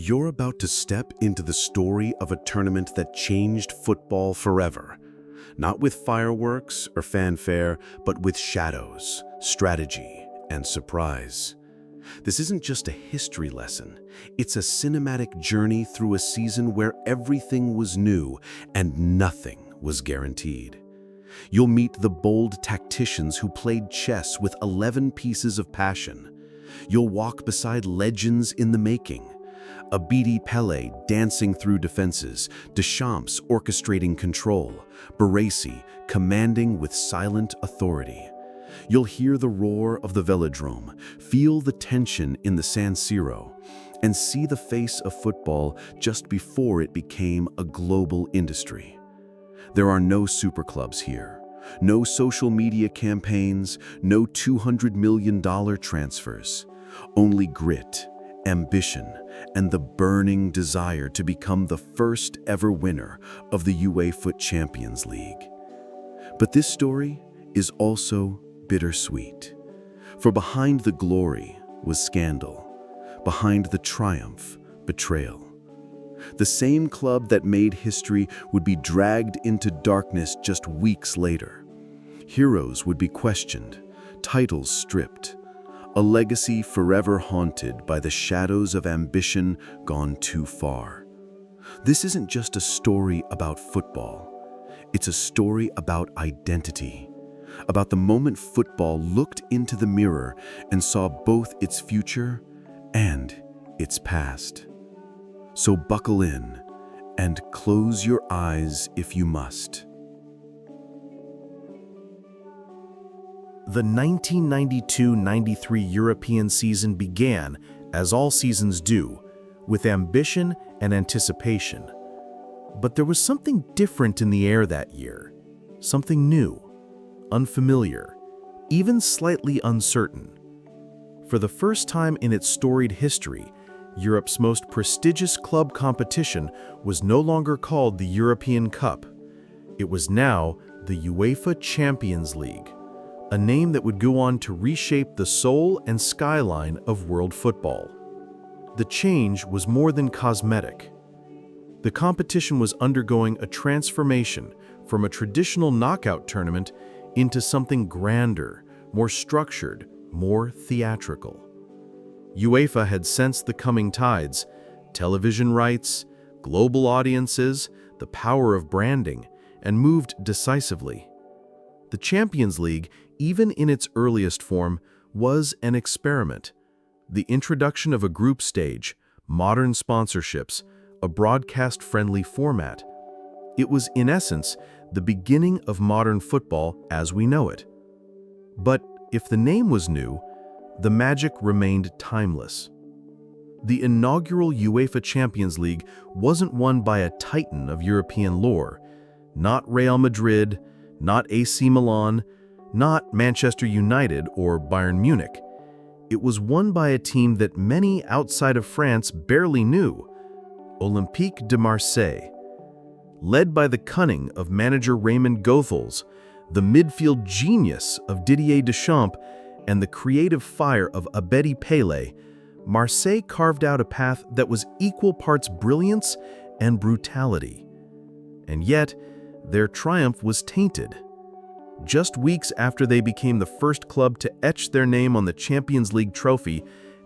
You're about to step into the story of a tournament that changed football forever. Not with fireworks or fanfare, but with shadows, strategy, and surprise. This isn't just a history lesson. It's a cinematic journey through a season where everything was new and nothing was guaranteed. You'll meet the bold tacticians who played chess with 11 pieces of passion. You'll walk beside legends in the making. Abidi Pele dancing through defenses, Deschamps orchestrating control, Baresi commanding with silent authority. You'll hear the roar of the velodrome, feel the tension in the San Siro, and see the face of football just before it became a global industry. There are no superclubs here, no social media campaigns, no $200 million transfers, only grit, ambition, and the burning desire to become the first ever winner of the UEFA Champions League. But this story is also bittersweet. For behind the glory was scandal. Behind the triumph, betrayal. The same club that made history would be dragged into darkness just weeks later. Heroes would be questioned, titles stripped, a legacy forever haunted by the shadows of ambition gone too far. This isn't just a story about football. It's a story about identity, about the moment football looked into the mirror and saw both its future and its past. So buckle in and close your eyes if you must. The 1992-93 European season began, as all seasons do, with ambition and anticipation. But there was something different in the air that year, something new, unfamiliar, even slightly uncertain. For the first time in its storied history, Europe's most prestigious club competition was no longer called the European Cup. It was now the UEFA Champions League, a name that would go on to reshape the soul and skyline of world football. The change was more than cosmetic. The competition was undergoing a transformation from a traditional knockout tournament into something grander, more structured, more theatrical. UEFA had sensed the coming tides, television rights, global audiences, the power of branding, and moved decisively. The Champions League, even in its earliest form, was an experiment. The introduction of a group stage, modern sponsorships, a broadcast-friendly format. It was, in essence, the beginning of modern football as we know it. But if the name was new, the magic remained timeless. The inaugural UEFA Champions League wasn't won by a titan of European lore, not Real Madrid, not AC Milan, not Manchester United or Bayern Munich. It was won by a team that many outside of France barely knew, Olympique de Marseille. Led by the cunning of manager Raymond Goethals, the midfield genius of Didier Deschamps, and the creative fire of Abedi Pele, Marseille carved out a path that was equal parts brilliance and brutality. And yet, their triumph was tainted. Just weeks after they became the first club to etch their name on the Champions League trophy,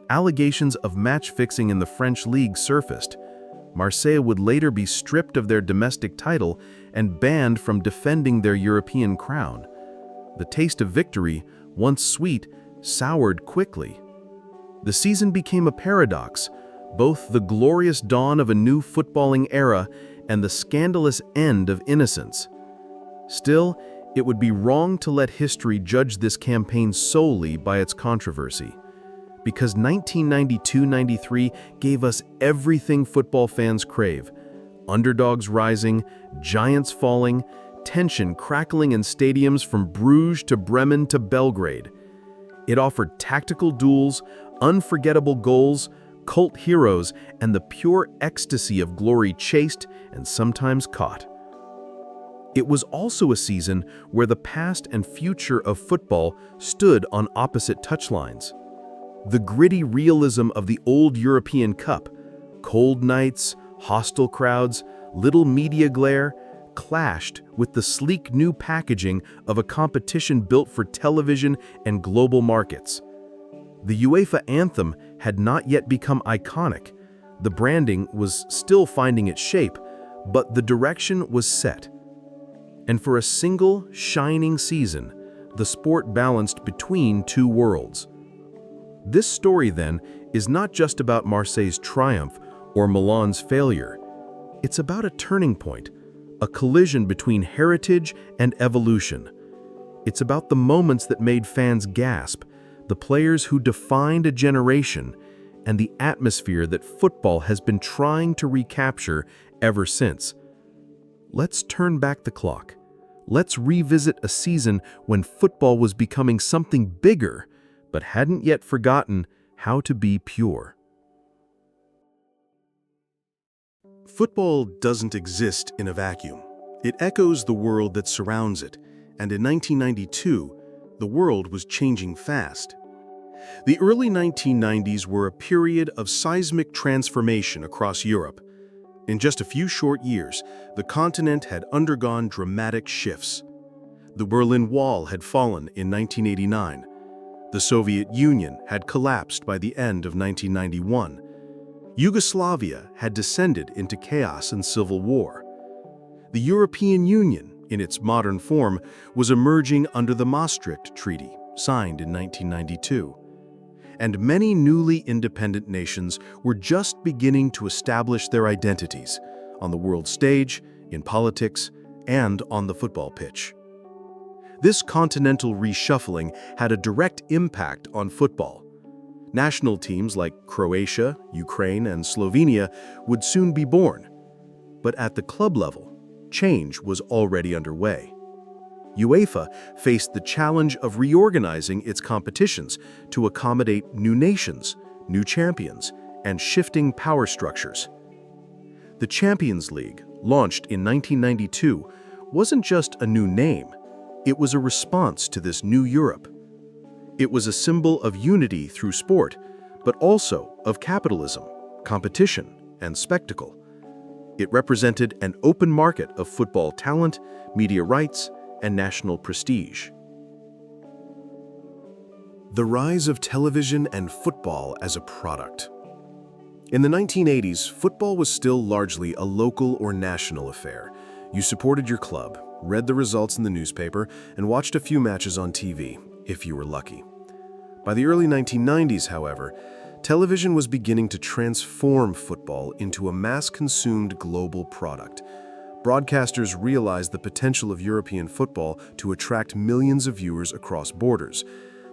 allegations of match-fixing in the French league surfaced. Marseille would later be stripped of their domestic title and banned from defending their European crown. The taste of victory, once sweet, soured quickly. The season became a paradox, both the glorious dawn of a new footballing era and the scandalous end of innocence. Still, it would be wrong to let history judge this campaign solely by its controversy, because 1992-93 gave us everything football fans crave: underdogs rising, giants falling, tension crackling in stadiums from Bruges to Bremen to Belgrade. It offered tactical duels, unforgettable goals, cult heroes, and the pure ecstasy of glory chased and sometimes caught. It was also a season where the past and future of football stood on opposite touchlines. The gritty realism of the old European Cup, Cold nights, hostile crowds, little media glare clashed with the sleek new packaging of a competition built for television and global markets. The UEFA anthem had not yet become iconic. The branding was still finding its shape, but the direction was set. And for a single, shining season, the sport balanced between two worlds. This story, then, is not just about Marseille's triumph or Milan's failure. It's about a turning point, a collision between heritage and evolution. It's about the moments that made fans gasp, the players who defined a generation, and the atmosphere that football has been trying to recapture ever since. Let's turn back the clock. Let's revisit a season when football was becoming something bigger, but hadn't yet forgotten how to be pure. Football doesn't exist in a vacuum. It echoes the world that surrounds it, and in 1992, the world was changing fast. The early 1990s were a period of seismic transformation across Europe. In just a few short years, the continent had undergone dramatic shifts. The Berlin Wall had fallen in 1989. The Soviet Union had collapsed by the end of 1991. Yugoslavia had descended into chaos and civil war. The European Union, in its modern form, was emerging under the Maastricht Treaty, signed in 1992. And many newly independent nations were just beginning to establish their identities on the world stage, in politics, and on the football pitch. This continental reshuffling had a direct impact on football. National teams like Croatia, Ukraine, and Slovenia would soon be born. But at the club level, change was already underway. UEFA faced the challenge of reorganizing its competitions to accommodate new nations, new champions, and shifting power structures. The Champions League, launched in 1992, wasn't just a new name, it was a response to this new Europe. It was a symbol of unity through sport, but also of capitalism, competition, and spectacle. It represented an open market of football talent, media rights, and national prestige. The rise of television and football as a product. In the 1980s, football was still largely a local or national affair. You supported your club, read the results in the newspaper, and watched a few matches on TV, if you were lucky. By the early 1990s, however, television was beginning to transform football into a mass-consumed global product. Broadcasters realized the potential of European football to attract millions of viewers across borders.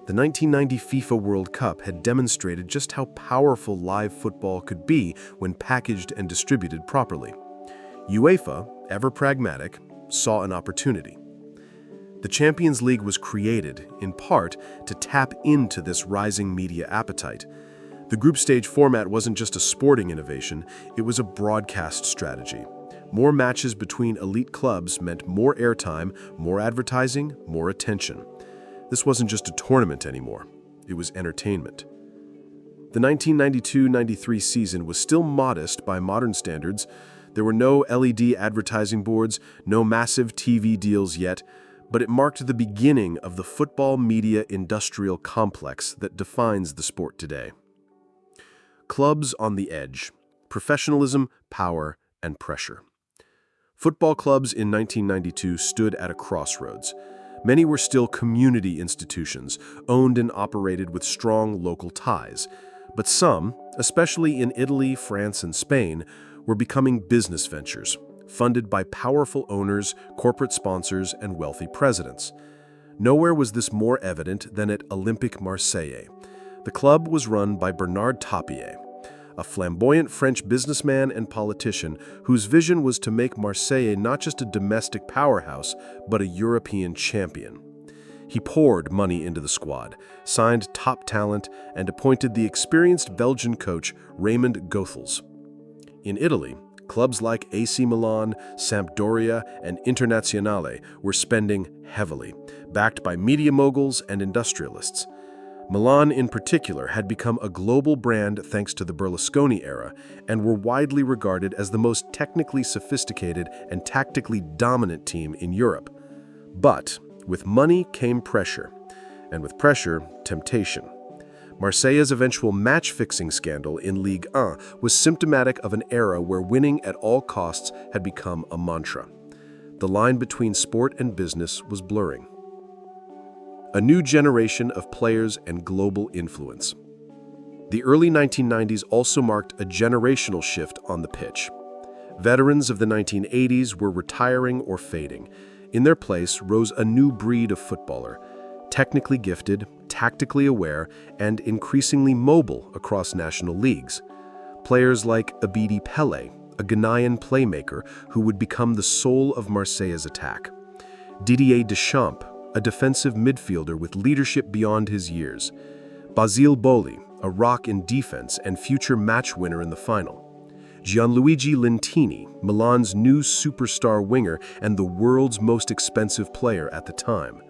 The 1990 FIFA World Cup had demonstrated just how powerful live football could be when packaged and distributed properly. UEFA, ever pragmatic, saw an opportunity. The Champions League was created, in part, to tap into this rising media appetite. The group stage format wasn't just a sporting innovation, it was a broadcast strategy. More matches between elite clubs meant more airtime, more advertising, more attention. This wasn't just a tournament anymore, it was entertainment. The 1992-93 season was still modest by modern standards. There were no LED advertising boards, no massive TV deals yet, but it marked the beginning of the football media industrial complex that defines the sport today. Clubs on the edge, professionalism, power, and pressure. Football clubs in 1992 stood at a crossroads. Many were still community institutions, owned and operated with strong local ties. But some, especially in Italy, France, and Spain, were becoming business ventures, funded by powerful owners, corporate sponsors, and wealthy presidents. Nowhere was this more evident than at Olympique de Marseille. The club was run by Bernard Tapie, a flamboyant French businessman and politician whose vision was to make Marseille not just a domestic powerhouse, but a European champion. He poured money into the squad, signed top talent, and appointed the experienced Belgian coach Raymond Goethals. In Italy, clubs like AC Milan, Sampdoria, and Internazionale were spending heavily, backed by media moguls and industrialists. Milan, in particular, had become a global brand thanks to the Berlusconi era and were widely regarded as the most technically sophisticated and tactically dominant team in Europe. But with money came pressure, and with pressure, temptation. Marseille's eventual match-fixing scandal in Ligue 1 was symptomatic of an era where winning at all costs had become a mantra. The line between sport and business was blurring. A new generation of players and global influence. The early 1990s also marked a generational shift on the pitch. Veterans of the 1980s were retiring or fading. In their place rose a new breed of footballer, technically gifted, tactically aware, and increasingly mobile across national leagues. Players like Abidi Pele, a Ghanaian playmaker who would become the soul of Marseille's attack. Didier Deschamps, a defensive midfielder with leadership beyond his years. Basile Boli, a rock in defense and future match winner in the final. Gianluigi Lentini, Milan's new superstar winger and the world's most expensive player at the time.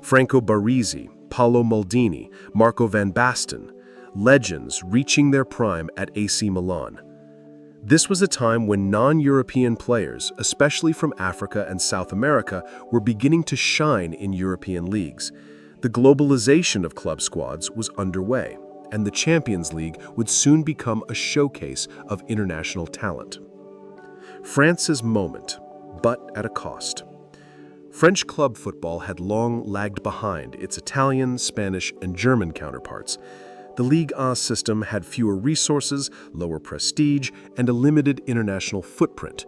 Franco Baresi, Paolo Maldini, Marco van Basten, legends reaching their prime at AC Milan. This was a time when non-European players, especially from Africa and South America, were beginning to shine in European leagues. The globalization of club squads was underway, and the Champions League would soon become a showcase of international talent. France's moment, but at a cost. French club football had long lagged behind its Italian, Spanish, and German counterparts. The Ligue 1 system had fewer resources, lower prestige, and a limited international footprint.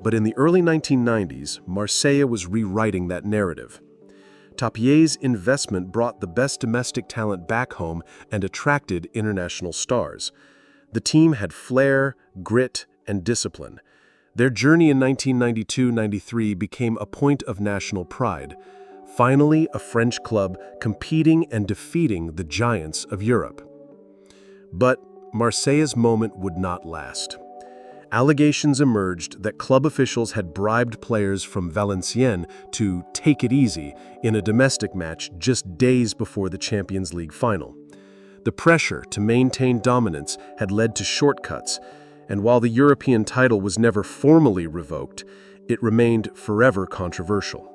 But in the early 1990s, Marseille was rewriting that narrative. Tapier's investment brought the best domestic talent back home and attracted international stars. The team had flair, grit, and discipline. Their journey in 1992-93 became a point of national pride. Finally, a French club competing and defeating the giants of Europe. But Marseille's moment would not last. Allegations emerged that club officials had bribed players from Valenciennes to take it easy in a domestic match just days before the Champions League final. The pressure to maintain dominance had led to shortcuts, and while the European title was never formally revoked, it remained forever controversial.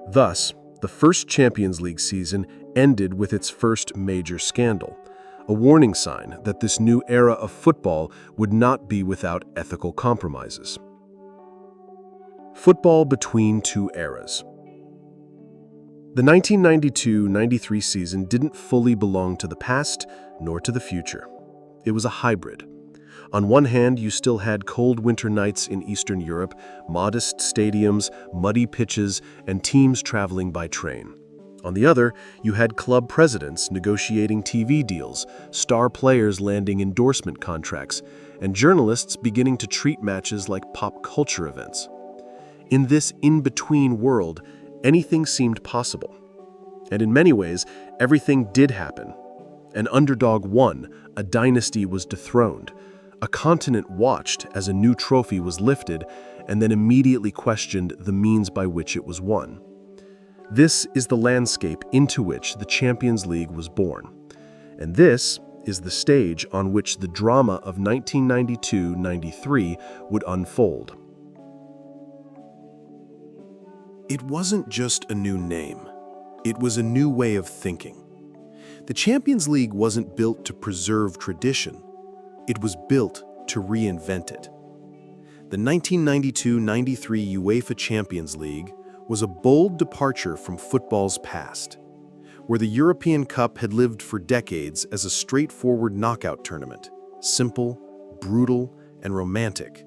Thus, the first Champions League season ended with its first major scandal, a warning sign that this new era of football would not be without ethical compromises. Football between two eras. The 1992-93 season didn't fully belong to the past nor to the future. It was a hybrid. On one hand, you still had cold winter nights in Eastern Europe, modest stadiums, muddy pitches, and teams traveling by train. On the other, you had club presidents negotiating TV deals, star players landing endorsement contracts, and journalists beginning to treat matches like pop culture events. In this in-between world, anything seemed possible. And in many ways, everything did happen. An underdog won, a dynasty was dethroned. A continent watched as a new trophy was lifted and then immediately questioned the means by which it was won. This is the landscape into which the Champions League was born. And this is the stage on which the drama of 1992-93 would unfold. It wasn't just a new name. It was a new way of thinking. The Champions League wasn't built to preserve tradition. It was built to reinvent it. The 1992-93 UEFA Champions League was a bold departure from football's past, where the European Cup had lived for decades as a straightforward knockout tournament, simple, brutal, and romantic.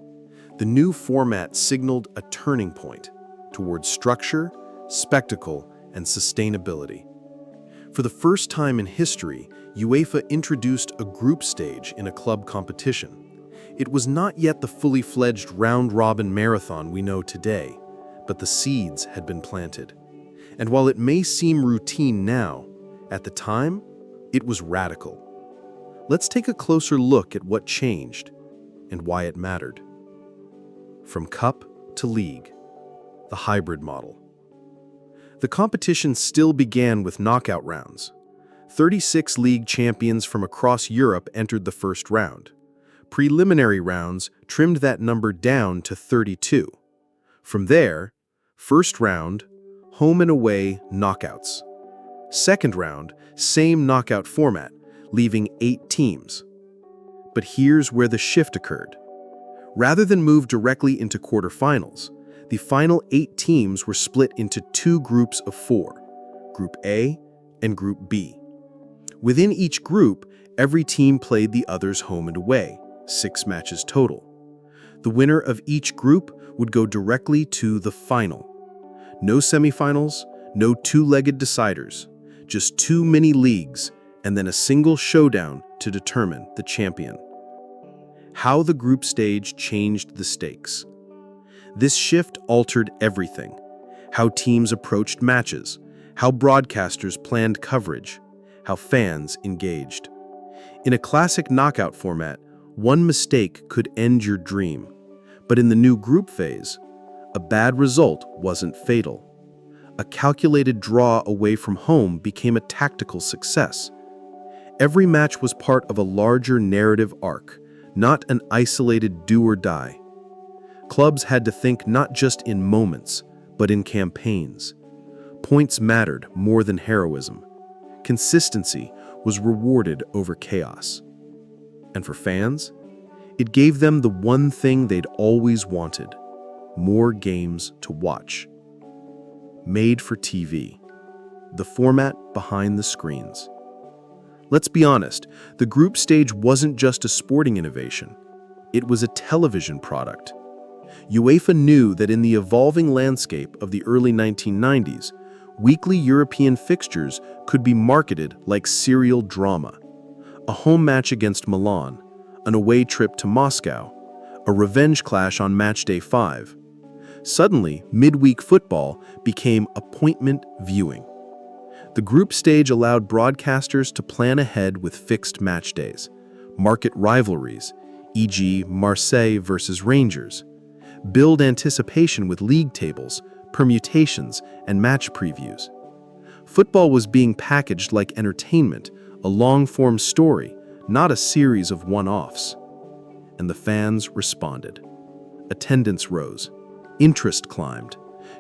The new format signaled a turning point towards structure, spectacle, and sustainability. For the first time in history, UEFA introduced a group stage in a club competition. It was not yet the fully fledged round-robin marathon we know today, but the seeds had been planted. And while it may seem routine now, at the time, it was radical. Let's take a closer look at what changed and why it mattered. From cup to league, the hybrid model. The competition still began with knockout rounds. 36 league champions from across Europe entered the first round. Preliminary rounds trimmed that number down to 32. From there, first round, home and away knockouts. Second round, same knockout format, leaving 8 teams. But here's where the shift occurred. Rather than move directly into quarterfinals, the final 8 teams were split into 2 groups of 4, Group A and Group B. Within each group, every team played the others home and away, 6 matches total. The winner of each group would go directly to the final. No semifinals, no two-legged deciders, just 2 mini leagues, and then a single showdown to determine the champion. How the group stage changed the stakes. This shift altered everything: how teams approached matches, how broadcasters planned coverage, how fans engaged. In a classic knockout format, one mistake could end your dream. But in the new group phase, a bad result wasn't fatal. A calculated draw away from home became a tactical success. Every match was part of a larger narrative arc, not an isolated do or die. Clubs had to think not just in moments, but in campaigns. Points mattered more than heroism. Consistency was rewarded over chaos. And for fans, it gave them the one thing they'd always wanted: more games to watch. Made for TV, the format behind the screens. Let's be honest, the group stage wasn't just a sporting innovation. It was a television product. UEFA knew that in the evolving landscape of the early 1990s, weekly European fixtures could be marketed like serial drama. A home match against Milan, an away trip to Moscow, a revenge clash on match day 5. Suddenly, midweek football became appointment viewing. The group stage allowed broadcasters to plan ahead with fixed match days, market rivalries, e.g. Marseille versus Rangers, build anticipation with league tables, permutations, and match previews. Football was being packaged like entertainment, a long-form story, not a series of one-offs. And the fans responded. Attendance rose. Interest climbed.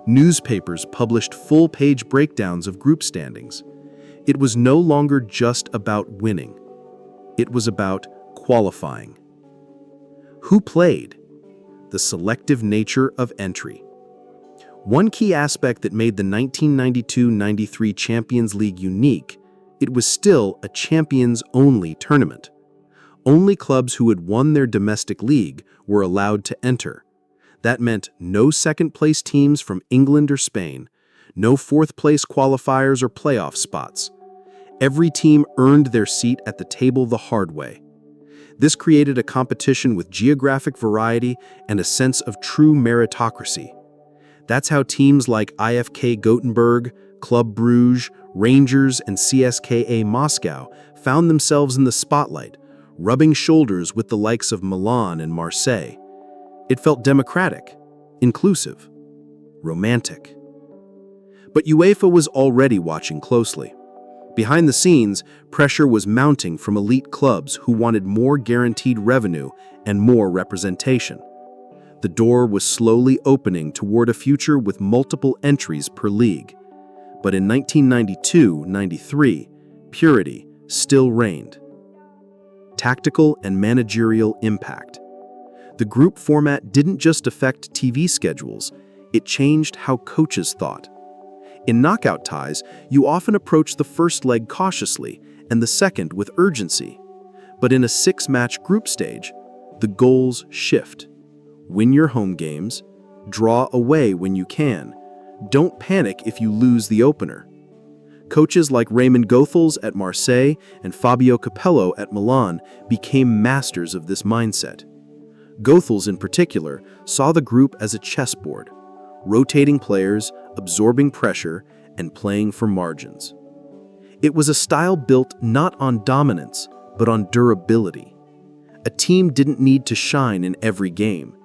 Newspapers published full-page breakdowns of group standings. It was no longer just about winning. It was about qualifying. Who played? The selective nature of entry. One key aspect that made the 1992-93 Champions League unique: it was still a champions-only tournament. Only clubs who had won their domestic league were allowed to enter. That meant no second-place teams from England or Spain, no fourth-place qualifiers or playoff spots. Every team earned their seat at the table the hard way. This created a competition with geographic variety and a sense of true meritocracy. That's how teams like IFK Gothenburg, Club Brugge, Rangers, and CSKA Moscow found themselves in the spotlight, rubbing shoulders with the likes of Milan and Marseille. It felt democratic, inclusive, romantic. But UEFA was already watching closely. Behind the scenes, pressure was mounting from elite clubs who wanted more guaranteed revenue and more representation. The door was slowly opening toward a future with multiple entries per league. But in 1992-93, purity still reigned. Tactical and managerial impact. The group format didn't just affect TV schedules, it changed how coaches thought. In knockout ties, you often approach the first leg cautiously and the second with urgency. But in a 6-match group stage, the goals shift. Win your home games, draw away when you can. Don't panic if you lose the opener. Coaches like Raymond Goethals at Marseille and Fabio Capello at Milan became masters of this mindset. Goethals, in particular, saw the group as a chessboard, rotating players, absorbing pressure, and playing for margins. It was a style built not on dominance, but on durability. A team didn't need to shine in every game.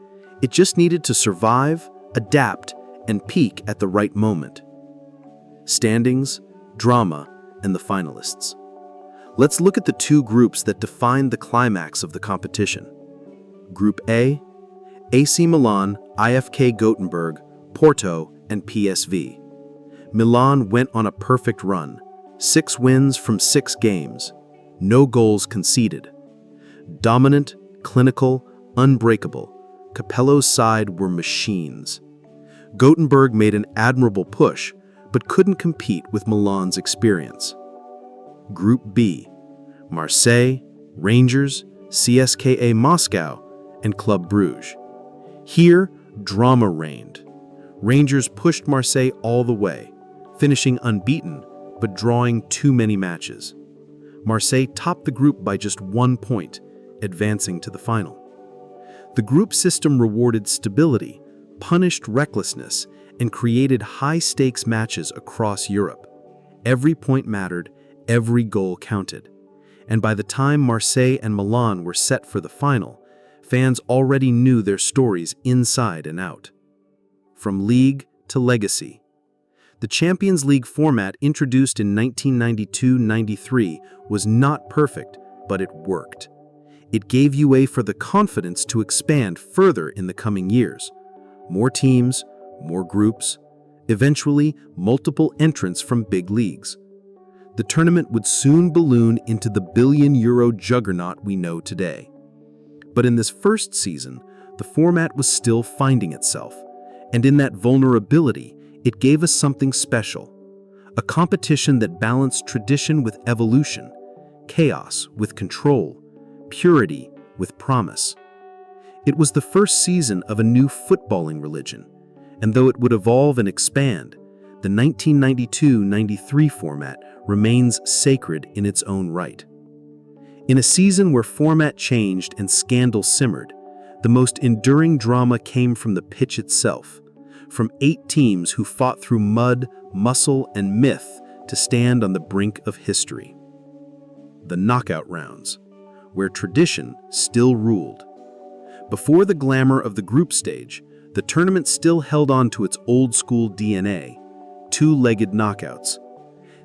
It just needed to survive, adapt, and peak at the right moment. Standings, drama, and the finalists. Let's look at the two groups that defined the climax of the competition. Group A, AC Milan, IFK Gothenburg, Porto, and PSV. Milan went on a perfect run, 6 wins from 6 games, no goals conceded. Dominant, clinical, unbreakable, Capello's side were machines. Gothenburg made an admirable push, but couldn't compete with Milan's experience. Group B, Marseille, Rangers, CSKA Moscow, and Club Brugge. Here, drama reigned. Rangers pushed Marseille all the way, finishing unbeaten, but drawing too many matches. Marseille topped the group by just 1 point, advancing to the final. The group system rewarded stability, punished recklessness, and created high-stakes matches across Europe. Every point mattered, every goal counted. And by the time Marseille and Milan were set for the final, fans already knew their stories inside and out. From league to legacy. The Champions League format introduced in 1992-93 was not perfect, but it worked. It gave UEFA the confidence to expand further in the coming years. More teams, more groups, eventually multiple entrants from big leagues. The tournament would soon balloon into the billion-euro juggernaut we know today. But in this first season, the format was still finding itself, and in that vulnerability, it gave us something special. A competition that balanced tradition with evolution, chaos with control, purity with promise. It was the first season of a new footballing religion, and though it would evolve and expand, the 1992-93 format remains sacred in its own right. In a season where format changed and scandal simmered, the most enduring drama came from the pitch itself, from 8 teams who fought through mud, muscle, and myth to stand on the brink of history. The knockout rounds, where tradition still ruled. Before the glamour of the group stage, the tournament still held on to its old-school DNA, 2-legged knockouts.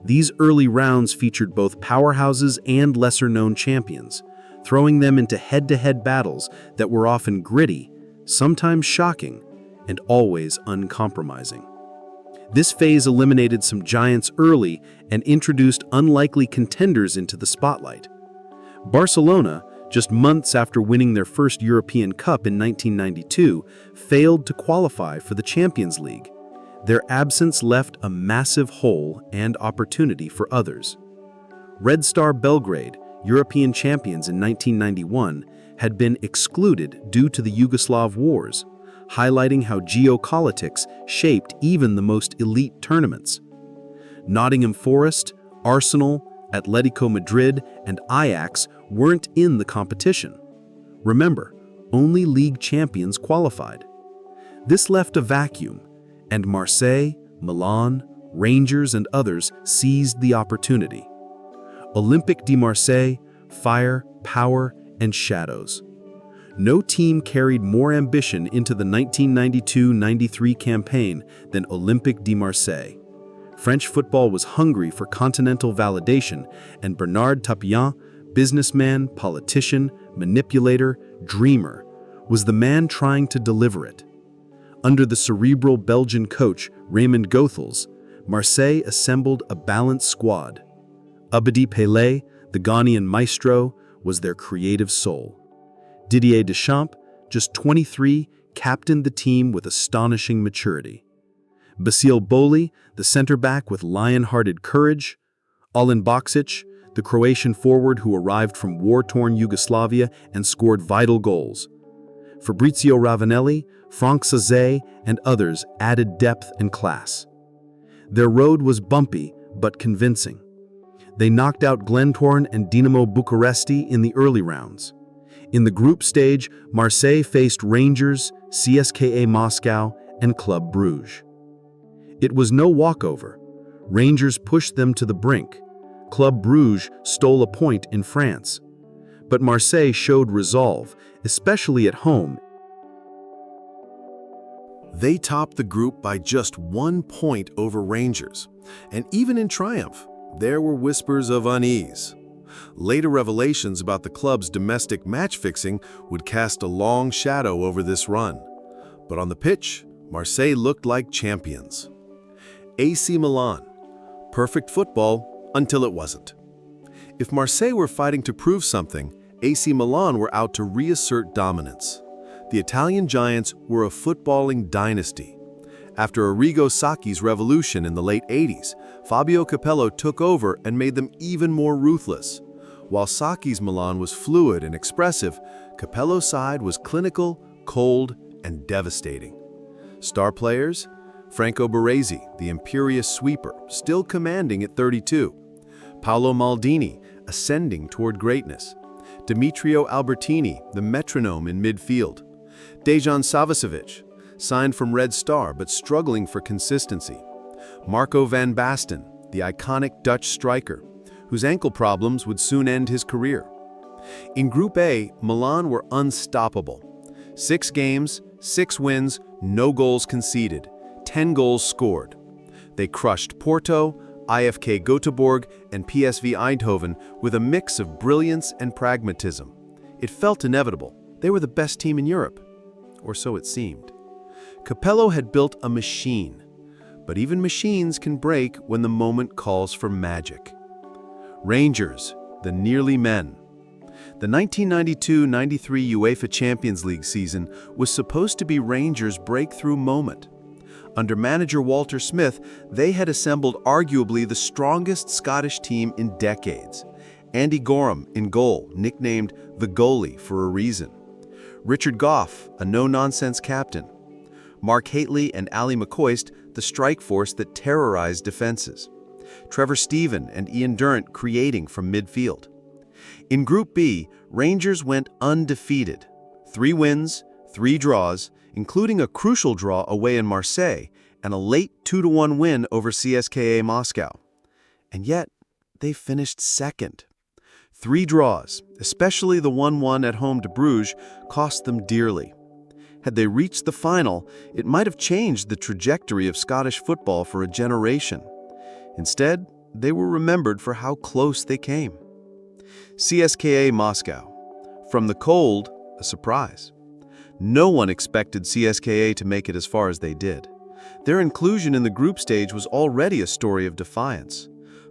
These early rounds featured both powerhouses and lesser-known champions, throwing them into head-to-head battles that were often gritty, sometimes shocking, and always uncompromising. This phase eliminated some giants early and introduced unlikely contenders into the spotlight. Barcelona, just months after winning their first European Cup in 1992, failed to qualify for the Champions League. Their absence left a massive hole and opportunity for others. Red Star Belgrade, European champions in 1991, had been excluded due to the Yugoslav wars, highlighting how geopolitics shaped even the most elite tournaments. Nottingham Forest, Arsenal, Atletico Madrid, and Ajax weren't in the competition. Remember, only league champions qualified. This left a vacuum, and Marseille, Milan, Rangers, and others seized the opportunity. Olympique de Marseille, fire, power, and shadows. No team carried more ambition into the 1992-93 campaign than Olympique de Marseille. French football was hungry for continental validation, and Bernard Tapie, businessman, politician, manipulator, dreamer, was the man trying to deliver it. Under the cerebral Belgian coach Raymond Goethals, Marseille assembled a balanced squad. Abedi Pelé, the Ghanaian maestro, was their creative soul. Didier Deschamps, just 23, captained the team with astonishing maturity. Basile Boli, the center-back with lion-hearted courage. Alen Baksic, the Croatian forward who arrived from war-torn Yugoslavia and scored vital goals. Fabrizio Ravanelli, Franck Cizé, and others added depth and class. Their road was bumpy but convincing. They knocked out Glentoran and Dinamo Bucuresti in the early rounds. In the group stage, Marseille faced Rangers, CSKA Moscow, and Club Brugge. It was no walkover. Rangers pushed them to the brink. Club Brugge stole a point in France. But Marseille showed resolve, especially at home. They topped the group by just 1 point over Rangers, and even in triumph, there were whispers of unease. Later revelations about the club's domestic match-fixing would cast a long shadow over this run. But on the pitch, Marseille looked like champions. AC Milan. Perfect football until it wasn't. If Marseille were fighting to prove something, AC Milan were out to reassert dominance. The Italian giants were a footballing dynasty. After Arrigo Sacchi's revolution in the late 80s, Fabio Capello took over and made them even more ruthless. While Sacchi's Milan was fluid and expressive, Capello's side was clinical, cold, and devastating. Star players? Franco Baresi, the imperious sweeper, still commanding at 32. Paolo Maldini, ascending toward greatness. Demetrio Albertini, the metronome in midfield. Dejan Savicevic, signed from Red Star but struggling for consistency. Marco van Basten, the iconic Dutch striker, whose ankle problems would soon end his career. In Group A, Milan were unstoppable. 6 games, 6 wins, no goals conceded, 10 goals scored. They crushed Porto, IFK Göteborg, and PSV Eindhoven with a mix of brilliance and pragmatism. It felt inevitable. They were the best team in Europe. Or so it seemed. Capello had built a machine. But even machines can break when the moment calls for magic. Rangers, the nearly men. The 1992-93 UEFA Champions League season was supposed to be Rangers' breakthrough moment. Under manager Walter Smith, they had assembled arguably the strongest Scottish team in decades. Andy Gorham in goal, nicknamed the goalie for a reason. Richard Gough, a no-nonsense captain. Mark Hateley and Ally McCoist, the strike force that terrorized defenses. Trevor Steven and Ian Durrant creating from midfield. In Group B, Rangers went undefeated. 3 wins, 3 draws, including a crucial draw away in Marseille and a late 2-1 win over CSKA Moscow. And yet, they finished second. 3 draws, especially the 1-1 at home to Bruges, cost them dearly. Had they reached the final, it might have changed the trajectory of Scottish football for a generation. Instead, they were remembered for how close they came. CSKA Moscow. From the cold, a surprise. No one expected CSKA to make it as far as they did. Their inclusion in the group stage was already a story of defiance.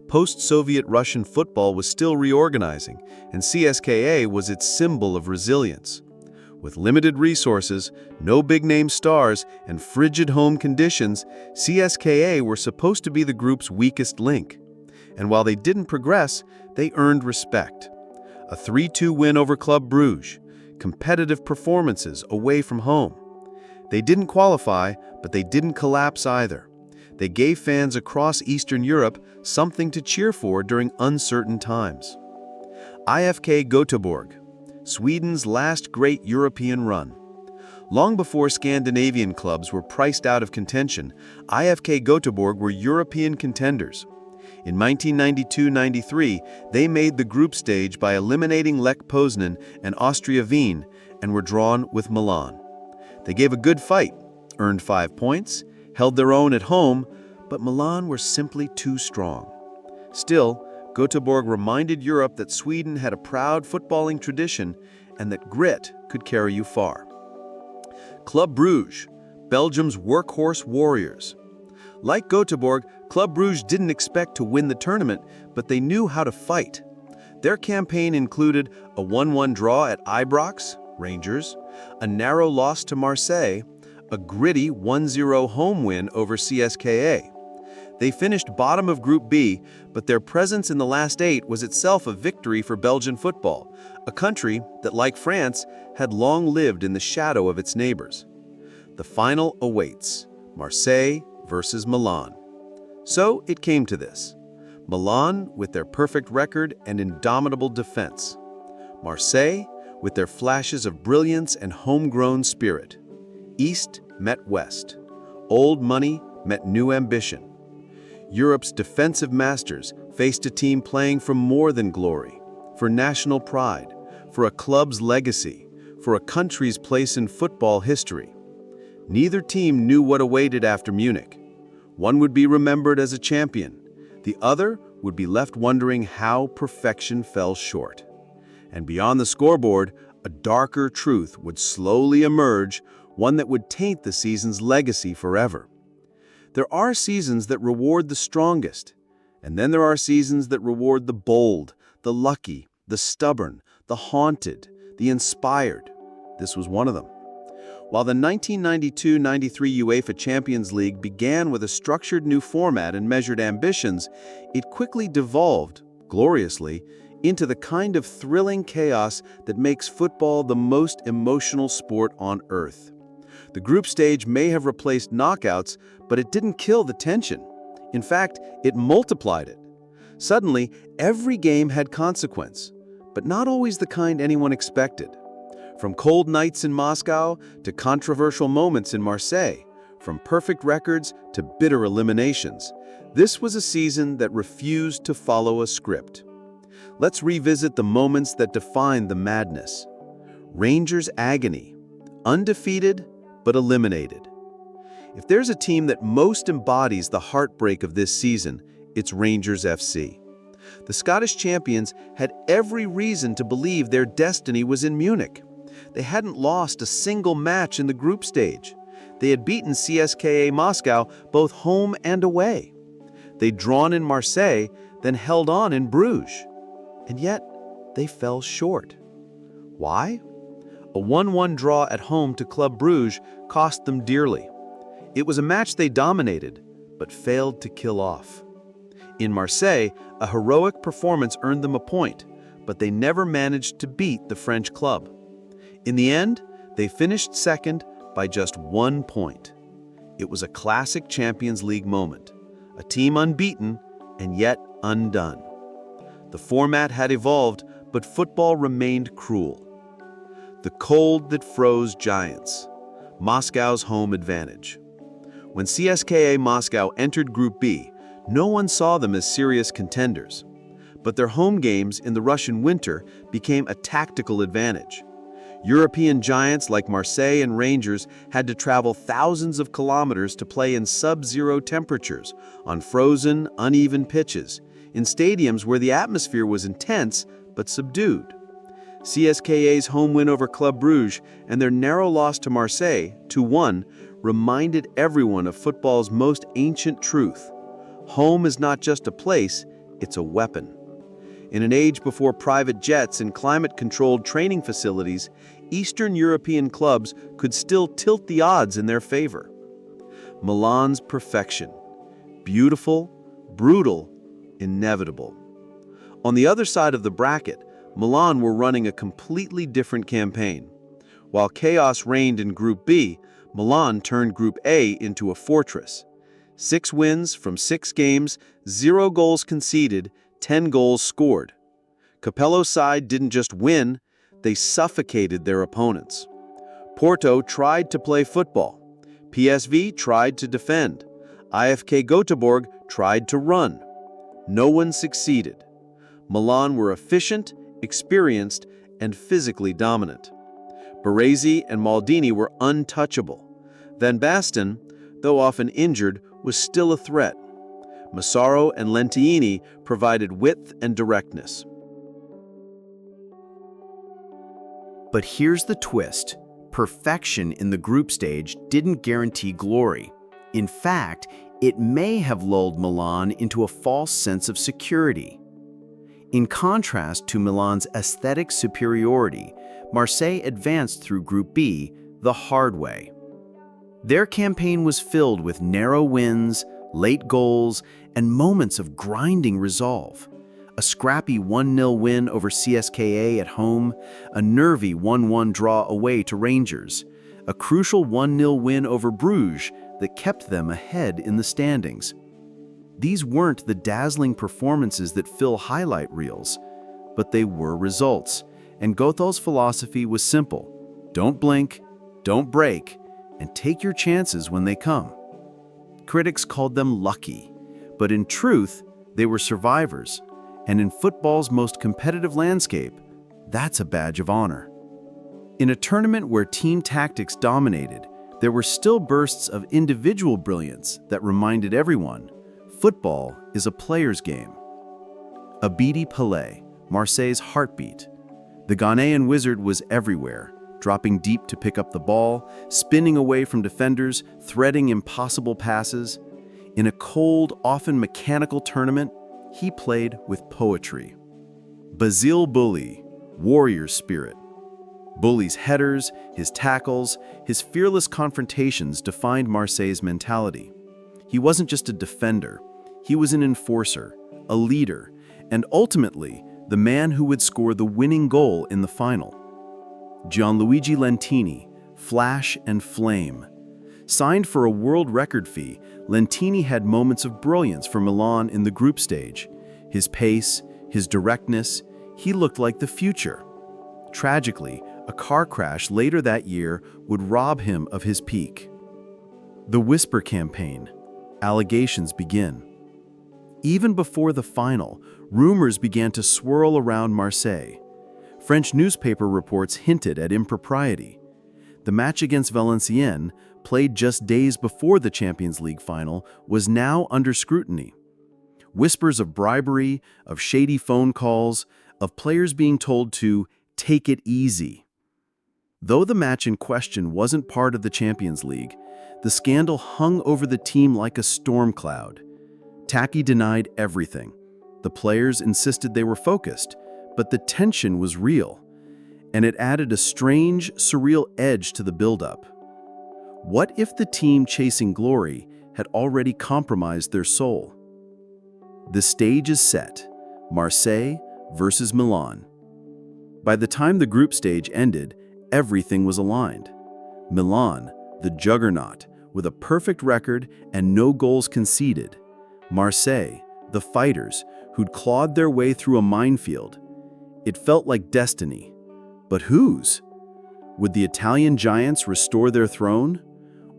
Post-Soviet Russian football was still reorganizing, and CSKA was its symbol of resilience. With limited resources, no big-name stars, and frigid home conditions, CSKA were supposed to be the group's weakest link. And while they didn't progress, they earned respect. A 3-2 win over Club Brugge, competitive performances away from home. They didn't qualify, but they didn't collapse either. They gave fans across Eastern Europe something to cheer for during uncertain times. IFK Göteborg, Sweden's last great European run. Long before Scandinavian clubs were priced out of contention, IFK Göteborg were European contenders. In 1992-93, they made the group stage by eliminating Lech Poznan and Austria Wien and were drawn with Milan. They gave a good fight, earned 5 points, held their own at home, but Milan were simply too strong. Still, Göteborg reminded Europe that Sweden had a proud footballing tradition and that grit could carry you far. Club Brugge, Belgium's workhorse warriors. Like Göteborg, Club Brugge didn't expect to win the tournament, but they knew how to fight. Their campaign included a 1-1 draw at Ibrox, Rangers, a narrow loss to Marseille, a gritty 1-0 home win over CSKA. They finished bottom of Group B, but their presence in the last 8 was itself a victory for Belgian football, a country that, like France, had long lived in the shadow of its neighbors. The final awaits, Marseille versus Milan. So it came to this. Milan with their perfect record and indomitable defense. Marseille with their flashes of brilliance and homegrown spirit. East met West. Old money met new ambition. Europe's defensive masters faced a team playing for more than glory, for national pride, for a club's legacy, for a country's place in football history. Neither team knew what awaited after Munich. One would be remembered as a champion. The other would be left wondering how perfection fell short. And beyond the scoreboard, a darker truth would slowly emerge, one that would taint the season's legacy forever. There are seasons that reward the strongest, and then there are seasons that reward the bold, the lucky, the stubborn, the haunted, the inspired. This was one of them. While the 1992-93 UEFA Champions League began with a structured new format and measured ambitions, it quickly devolved, gloriously, into the kind of thrilling chaos that makes football the most emotional sport on earth. The group stage may have replaced knockouts, but it didn't kill the tension. In fact, it multiplied it. Suddenly, every game had consequence, but not always the kind anyone expected. From cold nights in Moscow to controversial moments in Marseille, from perfect records to bitter eliminations, this was a season that refused to follow a script. Let's revisit the moments that defined the madness. Rangers' agony, undefeated but eliminated. If there's a team that most embodies the heartbreak of this season, it's Rangers FC. The Scottish champions had every reason to believe their destiny was in Munich. They hadn't lost a single match in the group stage. They had beaten CSKA Moscow both home and away. They'd drawn in Marseille, then held on in Bruges. And yet, they fell short. Why? A 1-1 draw at home to Club Bruges cost them dearly. It was a match they dominated, but failed to kill off. In Marseille, a heroic performance earned them a point, but they never managed to beat the French club. In the end, they finished second by just 1 point. It was a classic Champions League moment, a team unbeaten and yet undone. The format had evolved, but football remained cruel. The cold that froze giants, Moscow's home advantage. When CSKA Moscow entered Group B, no one saw them as serious contenders. But their home games in the Russian winter became a tactical advantage. European giants like Marseille and Rangers had to travel thousands of kilometers to play in sub-zero temperatures, on frozen, uneven pitches, in stadiums where the atmosphere was intense but subdued. CSKA's home win over Club Bruges and their narrow loss to Marseille, 2-1, reminded everyone of football's most ancient truth. Home is not just a place, it's a weapon. In an age before private jets and climate-controlled training facilities, Eastern European clubs could still tilt the odds in their favor. Milan's perfection. Beautiful, brutal, inevitable. On the other side of the bracket, Milan were running a completely different campaign. While chaos reigned in Group B, Milan turned Group A into a fortress. 6 wins from 6 games, 0 goals conceded, 10 goals scored. Capello's side didn't just win, they suffocated their opponents. Porto tried to play football. PSV tried to defend. IFK Göteborg tried to run. No one succeeded. Milan were efficient, experienced, and physically dominant. Baresi and Maldini were untouchable. Van Basten, though often injured, was still a threat. Massaro and Lentini provided width and directness. But here's the twist. Perfection in the group stage didn't guarantee glory. In fact, it may have lulled Milan into a false sense of security. In contrast to Milan's aesthetic superiority, Marseille advanced through Group B the hard way. Their campaign was filled with narrow wins, late goals, and moments of grinding resolve. A scrappy 1-0 win over CSKA at home, a nervy 1-1 draw away to Rangers, a crucial 1-0 win over Bruges that kept them ahead in the standings. These weren't the dazzling performances that fill highlight reels, but they were results, and Gothal's philosophy was simple: don't blink, don't break, and take your chances when they come. Critics called them lucky, but in truth, they were survivors, and in football's most competitive landscape, that's a badge of honor. In a tournament where team tactics dominated, there were still bursts of individual brilliance that reminded everyone, football is a player's game. Abidi Pelé, Marseille's heartbeat. The Ghanaian wizard was everywhere, dropping deep to pick up the ball, spinning away from defenders, threading impossible passes. In a cold, often mechanical tournament, he played with poetry. Basile Boli, warrior spirit. Boli's headers, his tackles, his fearless confrontations defined Marseille's mentality. He wasn't just a defender, he was an enforcer, a leader, and ultimately, the man who would score the winning goal in the final. Gianluigi Lentini, flash and flame. Signed for a world record fee, Lentini had moments of brilliance for Milan in the group stage. His pace, his directness, he looked like the future. Tragically, a car crash later that year would rob him of his peak. The Whisper campaign. Allegations begin. Even before the final, rumors began to swirl around Marseille. French newspaper reports hinted at impropriety. The match against Valenciennes, played just days before the Champions League final, was now under scrutiny. Whispers of bribery, of shady phone calls, of players being told to take it easy. Though the match in question wasn't part of the Champions League, the scandal hung over the team like a storm cloud. Taki denied everything. The players insisted they were focused, but the tension was real, and it added a strange, surreal edge to the build-up. What if the team chasing glory had already compromised their soul? The stage is set, Marseille versus Milan. By the time the group stage ended, everything was aligned. Milan, the juggernaut, with a perfect record and no goals conceded. Marseille, the fighters, who'd clawed their way through a minefield. It felt like destiny. But whose? Would the Italian giants restore their throne?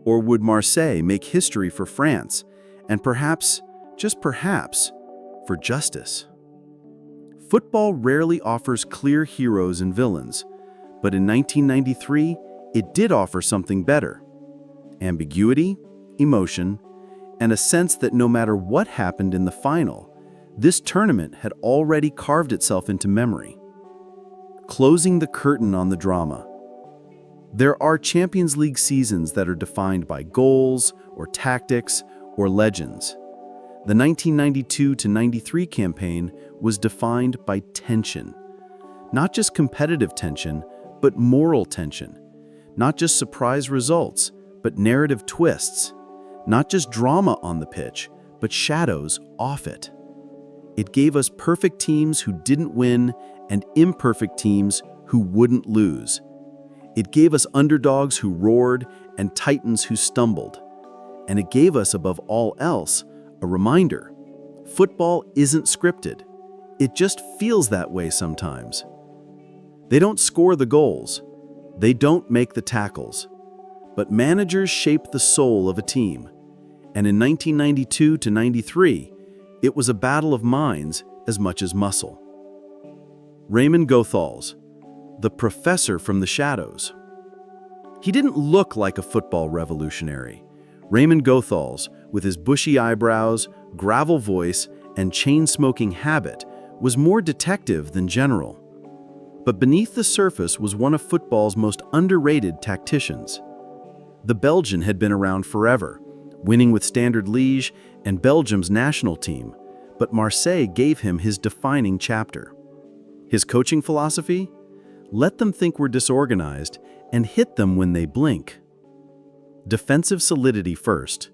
Or would Marseille make history for France, and perhaps, just perhaps, for justice? Football rarely offers clear heroes and villains, but in 1993, it did offer something better. Ambiguity, emotion, and a sense that no matter what happened in the final, this tournament had already carved itself into memory. Closing the curtain on the drama. There are Champions League seasons that are defined by goals, or tactics, or legends. The 1992-93 campaign was defined by tension. Not just competitive tension, but moral tension. Not just surprise results, but narrative twists. Not just drama on the pitch, but shadows off it. It gave us perfect teams who didn't win and imperfect teams who wouldn't lose. It gave us underdogs who roared and titans who stumbled. And it gave us, above all else, a reminder. Football isn't scripted. It just feels that way sometimes. They don't score the goals. They don't make the tackles. But managers shape the soul of a team. And in 1992-93, it was a battle of minds as much as muscle. Raymond Goethals, the professor from the shadows. He didn't look like a football revolutionary. Raymond Goethals, with his bushy eyebrows, gravel voice, and chain-smoking habit, was more detective than general. But beneath the surface was one of football's most underrated tacticians. The Belgian had been around forever, winning with Standard Liège and Belgium's national team, but Marseille gave him his defining chapter. His coaching philosophy? Let them think we're disorganized and hit them when they blink. Defensive solidity first.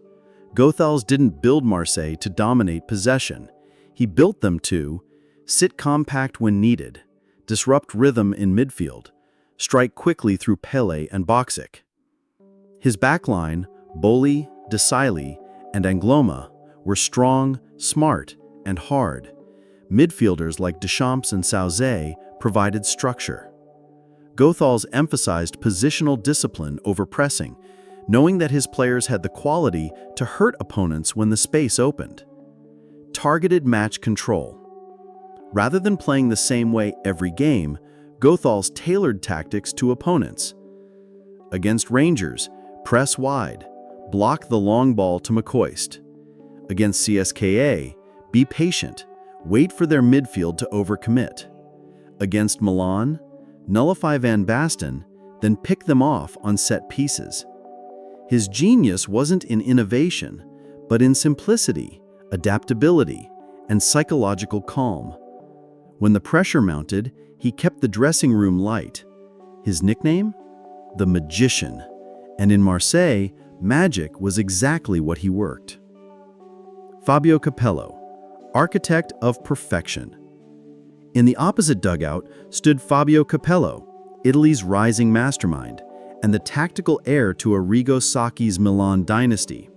Goethals didn't build Marseille to dominate possession. He built them to sit compact when needed, disrupt rhythm in midfield, strike quickly through Pelé and Boksic. His backline, Boli, Decisive, and Angloma, were strong, smart, and hard. Midfielders like Deschamps and Sauzet provided structure. Goethals emphasized positional discipline over pressing, knowing that his players had the quality to hurt opponents when the space opened. Targeted match control. Rather than playing the same way every game, Goethals tailored tactics to opponents. Against Rangers, press wide, block the long ball to McCoist. Against CSKA, be patient, wait for their midfield to overcommit. Against Milan, nullify Van Basten, then pick them off on set pieces. His genius wasn't in innovation, but in simplicity, adaptability, and psychological calm. When the pressure mounted, he kept the dressing room light. His nickname? The Magician. And in Marseille, magic was exactly what he worked. Fabio Capello, architect of perfection. In the opposite dugout stood Fabio Capello, Italy's rising mastermind, and the tactical heir to Arrigo Sacchi's Milan dynasty.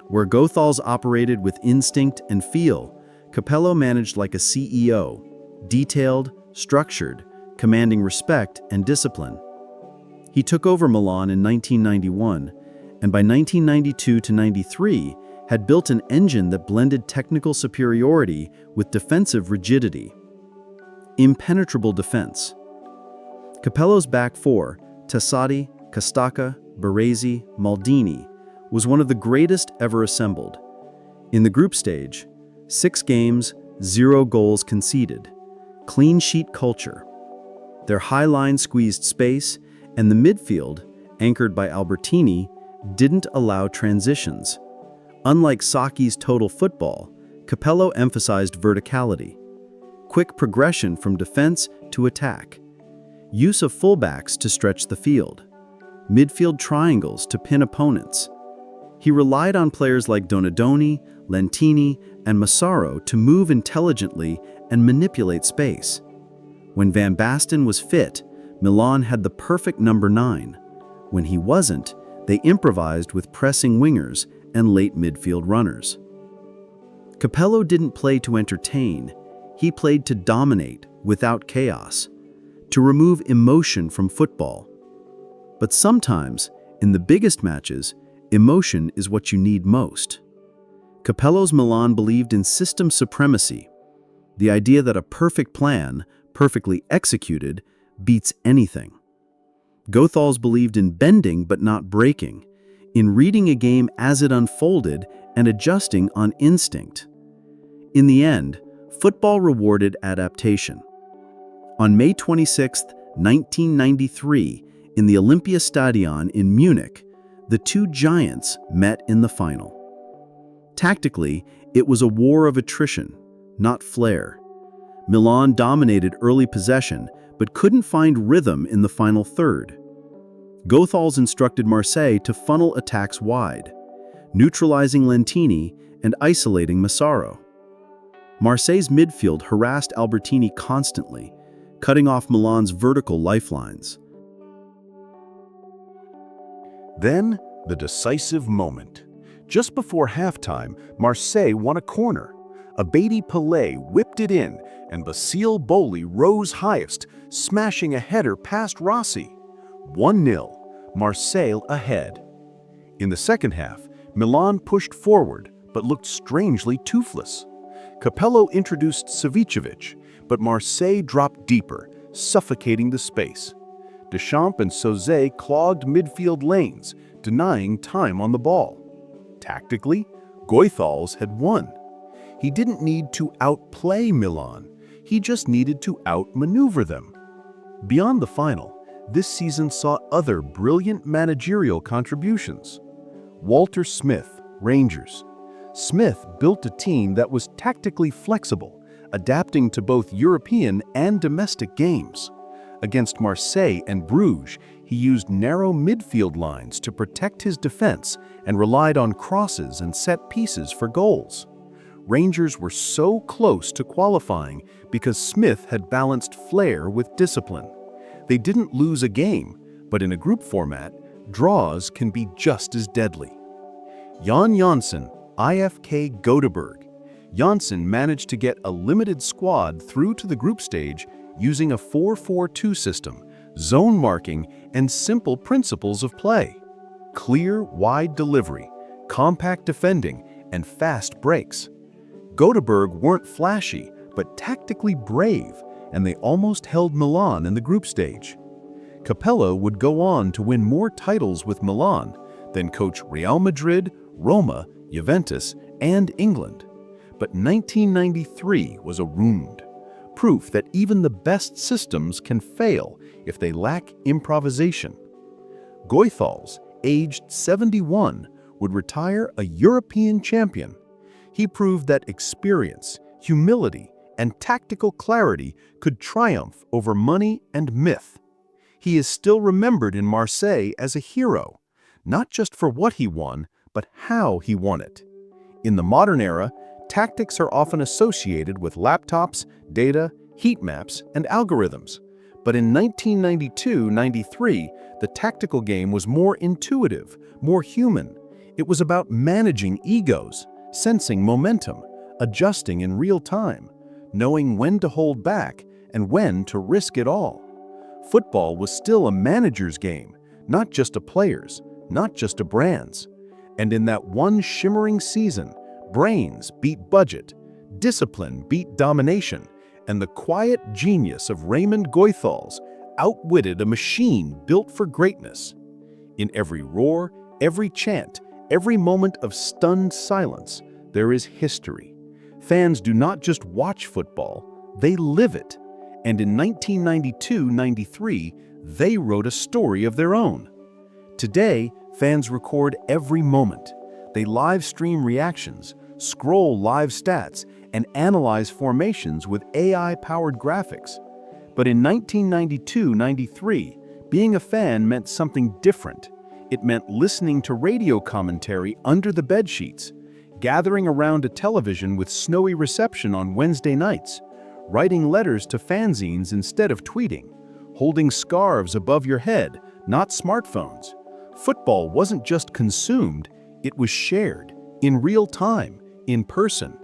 Where Goethals operated with instinct and feel, Capello managed like a CEO, detailed, structured, commanding respect and discipline. He took over Milan in 1991, and by 1992-93 had built an engine that blended technical superiority with defensive rigidity. Impenetrable defense. Capello's back four, Tassati, Castacca, Baresi, Maldini, was one of the greatest ever assembled. In the group stage, 6 games, 0 goals conceded. Clean sheet culture. Their high line squeezed space, and the midfield, anchored by Albertini, didn't allow transitions. Unlike Sacchi's total football, Capello emphasized verticality. Quick progression from defense to attack. Use of fullbacks to stretch the field. Midfield triangles to pin opponents. He relied on players like Donadoni, Lentini, and Massaro to move intelligently and manipulate space. When Van Basten was fit, Milan had the perfect number 9. When he wasn't, they improvised with pressing wingers and late midfield runners. Capello didn't play to entertain, he played to dominate without chaos, to remove emotion from football. But sometimes, in the biggest matches, emotion is what you need most. Capello's Milan believed in system supremacy, the idea that a perfect plan, perfectly executed, beats anything. Goethals believed in bending but not breaking, in reading a game as it unfolded and adjusting on instinct. In the end, football rewarded adaptation. On May 26, 1993, in the Olympiastadion in Munich, the two giants met in the final. Tactically, it was a war of attrition, not flair. Milan dominated early possession, but couldn't find rhythm in the final third. Goethals instructed Marseille to funnel attacks wide, neutralizing Lentini and isolating Massaro. Marseille's midfield harassed Albertini constantly, cutting off Milan's vertical lifelines. Then, the decisive moment. Just before halftime, Marseille won a corner. Abedi Pelé whipped it in, and Basile Boli rose highest, smashing a header past Rossi. 1-0, Marseille ahead. In the second half, Milan pushed forward, but looked strangely toothless. Capello introduced Savicevic, but Marseille dropped deeper, suffocating the space. Deschamps and Sauzet clogged midfield lanes, denying time on the ball. Tactically, Goethals had won. He didn't need to outplay Milan, he just needed to outmaneuver them. Beyond the final, this season saw other brilliant managerial contributions. Walter Smith, Rangers. Smith built a team that was tactically flexible, adapting to both European and domestic games. Against Marseille and Bruges, he used narrow midfield lines to protect his defense and relied on crosses and set pieces for goals. Rangers were so close to qualifying because Smith had balanced flair with discipline. They didn't lose a game, but in a group format, draws can be just as deadly. Jan Janssen, IFK Göteborg. Janssen managed to get a limited squad through to the group stage using a 4-4-2 system, zone marking, and simple principles of play. Clear, wide delivery, compact defending, and fast breaks. Göteborg weren't flashy, but tactically brave, and they almost held Milan in the group stage. Capello would go on to win more titles with Milan than coach Real Madrid, Roma, Juventus, and England. But 1993 was a wound, proof that even the best systems can fail if they lack improvisation. Goethals, aged 71, would retire a European champion. He proved that experience, humility, and tactical clarity could triumph over money and myth. He is still remembered in Marseille as a hero, not just for what he won, but how he won it. In the modern era, tactics are often associated with laptops, data, heat maps, and algorithms. But in 1992-93, the tactical game was more intuitive, more human. It was about managing egos, sensing momentum, adjusting in real time, knowing when to hold back and when to risk it all. Football was still a manager's game, not just a player's, not just a brand's. And in that one shimmering season, brains beat budget, discipline beat domination, and the quiet genius of Raymond Goethals outwitted a machine built for greatness. In every roar, every chant, every moment of stunned silence, there is history. Fans do not just watch football, they live it. And in 1992-93, they wrote a story of their own. Today, fans record every moment. They live stream reactions, scroll live stats, and analyze formations with AI-powered graphics. But in 1992-93, being a fan meant something different. It meant listening to radio commentary under the bedsheets, gathering around a television with snowy reception on Wednesday nights, writing letters to fanzines instead of tweeting, holding scarves above your head, not smartphones. Football wasn't just consumed, it was shared, in real time, in person.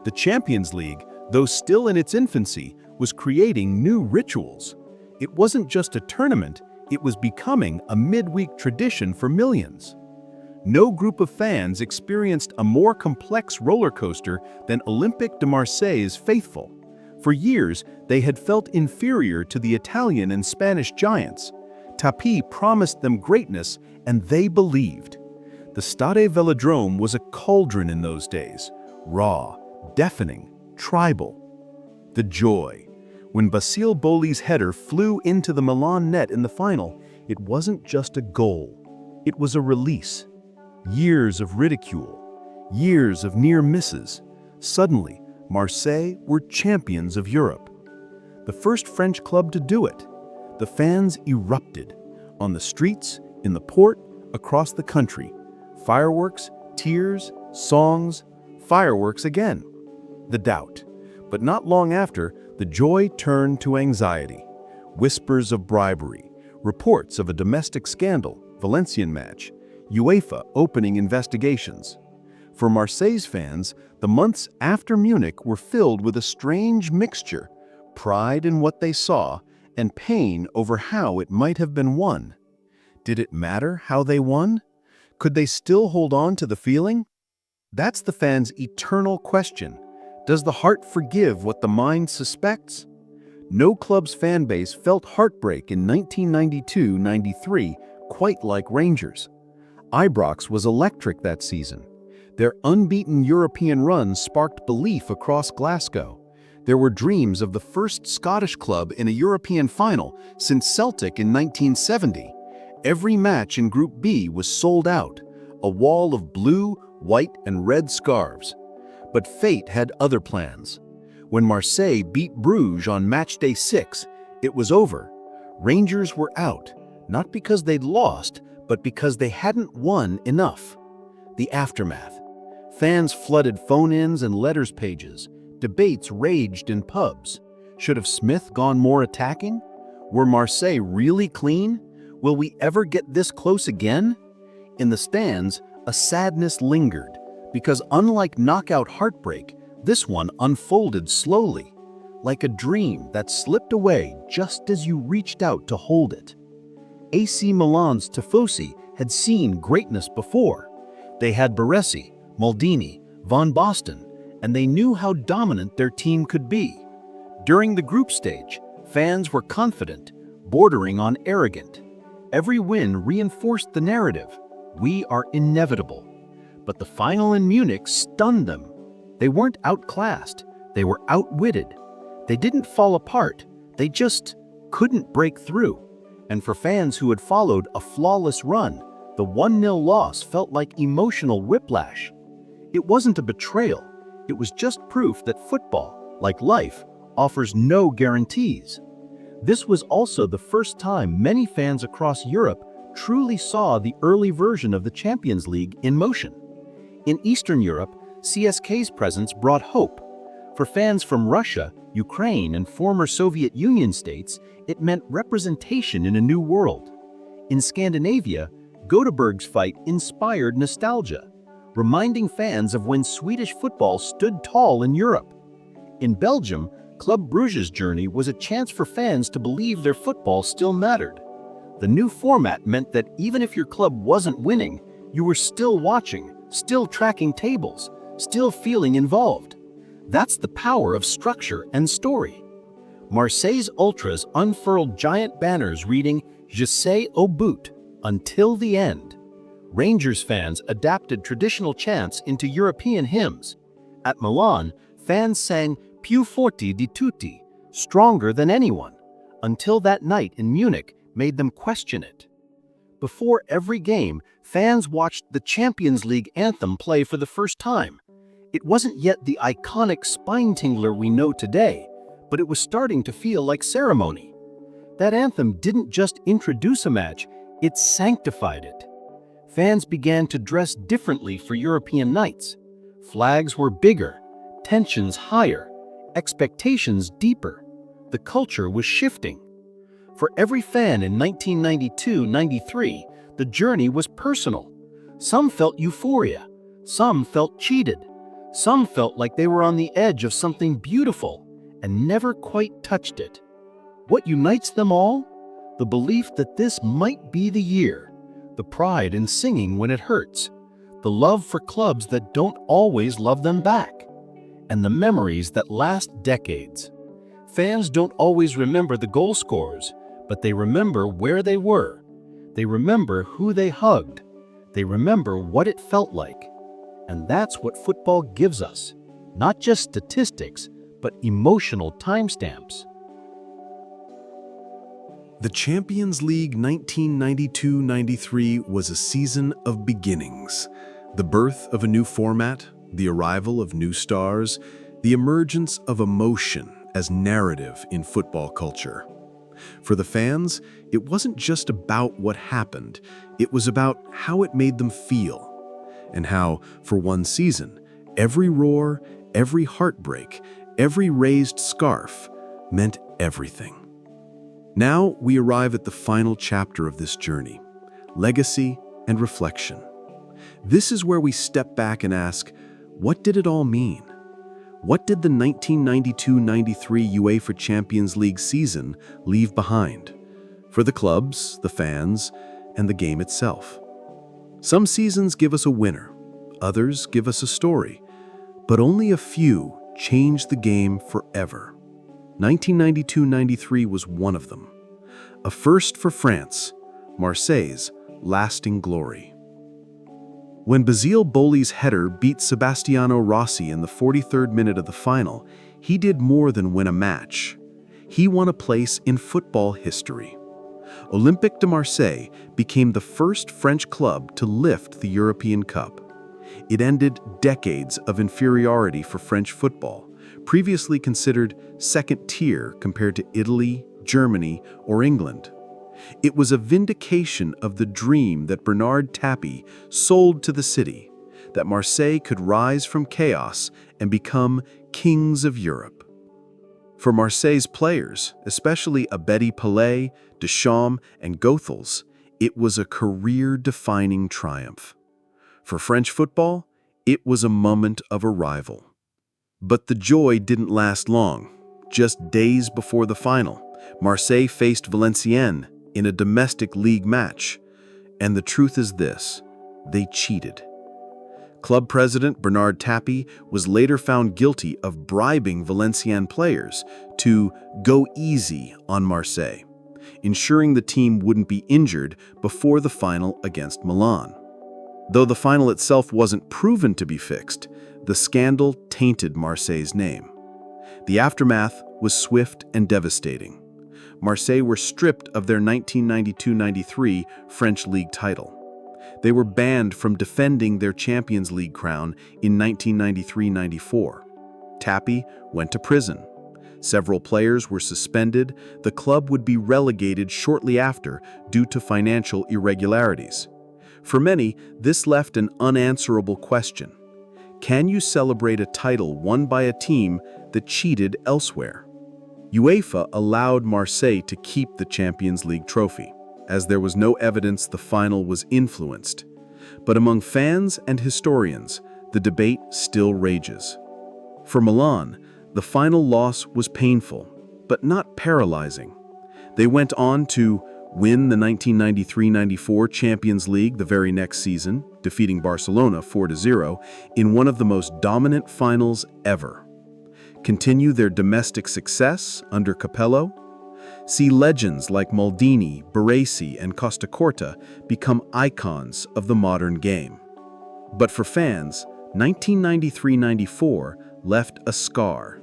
The Champions League, though still in its infancy, was creating new rituals. It wasn't just a tournament, it was becoming a midweek tradition for millions. No group of fans experienced a more complex roller coaster than Olympique de Marseille's faithful. For years, they had felt inferior to the Italian and Spanish giants. Tapie promised them greatness, and they believed. The Stade Velodrome was a cauldron in those days, raw, deafening, tribal. The joy. When Basile Boli's header flew into the Milan net in the final, it wasn't just a goal. It was a release. Years of ridicule, years of near misses. Suddenly, Marseille were champions of Europe. The first French club to do it. The fans erupted. On the streets, in the port, across the country. Fireworks, tears, songs, fireworks again. The doubt. But not long after, the joy turned to anxiety. Whispers of bribery, reports of a domestic scandal, Valencian match, UEFA opening investigations. For Marseille's fans, the months after Munich were filled with a strange mixture, pride in what they saw and pain over how it might have been won. Did it matter how they won? Could they still hold on to the feeling? That's the fans' eternal question. Does the heart forgive what the mind suspects? No club's fan base felt heartbreak in 1992-93 quite like Rangers. Ibrox was electric that season. Their unbeaten European run sparked belief across Glasgow. There were dreams of the first Scottish club in a European final since Celtic in 1970. Every match in Group B was sold out, a wall of blue, white, and red scarves. But fate had other plans. When Marseille beat Bruges on matchday 6, it was over. Rangers were out, not because they'd lost, but because they hadn't won enough. The aftermath. Fans flooded phone-ins and letters pages. Debates raged in pubs. Should have Smith gone more attacking? Were Marseille really clean? Will we ever get this close again? In the stands, a sadness lingered, because unlike knockout heartbreak, this one unfolded slowly, like a dream that slipped away just as you reached out to hold it. AC Milan's Tifosi had seen greatness before. They had Baresi, Maldini, Van Basten, and they knew how dominant their team could be. During the group stage, fans were confident, bordering on arrogant. Every win reinforced the narrative. We are inevitable. But the final in Munich stunned them. They weren't outclassed, they were outwitted. They didn't fall apart, they just couldn't break through. And for fans who had followed a flawless run, the 1-0 loss felt like emotional whiplash. It wasn't a betrayal, it was just proof that football, like life, offers no guarantees. This was also the first time many fans across Europe truly saw the early version of the Champions League in motion. In Eastern Europe, CSK's presence brought hope. For fans from Russia, Ukraine, and former Soviet Union states, it meant representation in a new world. In Scandinavia, Göteborg's fight inspired nostalgia, reminding fans of when Swedish football stood tall in Europe. In Belgium, Club Brugge's journey was a chance for fans to believe their football still mattered. The new format meant that even if your club wasn't winning, you were still watching, still tracking tables, still feeling involved. That's the power of structure and story. Marseille's ultras unfurled giant banners reading "Jusqu'au bout," until the end. Rangers fans adapted traditional chants into European hymns. At Milan, fans sang "Più forti di tutti," stronger than anyone, until that night in Munich made them question it. Before every game, fans watched the Champions League anthem play for the first time. It wasn't yet the iconic spine-tingler we know today, but it was starting to feel like ceremony. That anthem didn't just introduce a match, it sanctified it. Fans began to dress differently for European nights. Flags were bigger, tensions higher, expectations deeper. The culture was shifting. For every fan in 1992-93, the journey was personal. Some felt euphoria, some felt cheated, some felt like they were on the edge of something beautiful and never quite touched it. What unites them all? The belief that this might be the year, the pride in singing when it hurts, the love for clubs that don't always love them back, and the memories that last decades. Fans don't always remember the goal scorers, but they remember where they were. They remember who they hugged. They remember what it felt like. And that's what football gives us. Not just statistics, but emotional timestamps. The Champions League 1992-93 was a season of beginnings. The birth of a new format, the arrival of new stars, the emergence of emotion as narrative in football culture. For the fans, it wasn't just about what happened, it was about how it made them feel. And how, for one season, every roar, every heartbreak, every raised scarf meant everything. Now we arrive at the final chapter of this journey, legacy and reflection. This is where we step back and ask, what did it all mean? What did the 1992-93 UEFA Champions League season leave behind? For the clubs, the fans, and the game itself. Some seasons give us a winner, others give us a story, but only a few changed the game forever. 1992-93 was one of them. A first for France, Marseille's lasting glory. When Basile Boli's header beat Sebastiano Rossi in the 43rd minute of the final, he did more than win a match. He won a place in football history. Olympique de Marseille became the first French club to lift the European Cup. It ended decades of inferiority for French football, previously considered second tier compared to Italy, Germany, or England. It was a vindication of the dream that Bernard Tapie sold to the city, that Marseille could rise from chaos and become kings of Europe. For Marseille's players, especially Abedi Pelé, Deschamps, and Goethals, it was a career-defining triumph. For French football, it was a moment of arrival. But the joy didn't last long. Just days before the final, Marseille faced Valenciennes in a domestic league match. And the truth is this, they cheated. Club president Bernard Tapie was later found guilty of bribing Valenciennes players to go easy on Marseille, ensuring the team wouldn't be injured before the final against Milan. Though the final itself wasn't proven to be fixed, the scandal tainted Marseille's name. The aftermath was swift and devastating. Marseille were stripped of their 1992-93 French league title. They were banned from defending their Champions League crown in 1993-94. Tapie went to prison. Several players were suspended. The club would be relegated shortly after due to financial irregularities. For many, this left an unanswerable question. Can you celebrate a title won by a team that cheated elsewhere? UEFA allowed Marseille to keep the Champions League trophy, as there was no evidence the final was influenced. But among fans and historians, the debate still rages. For Milan, the final loss was painful, but not paralyzing. They went on to win the 1993-94 Champions League the very next season, defeating Barcelona 4-0 in one of the most dominant finals ever. Continue their domestic success under Capello. See legends like Maldini, Baresi, and Costacorta become icons of the modern game. But for fans, 1993-94 left a scar.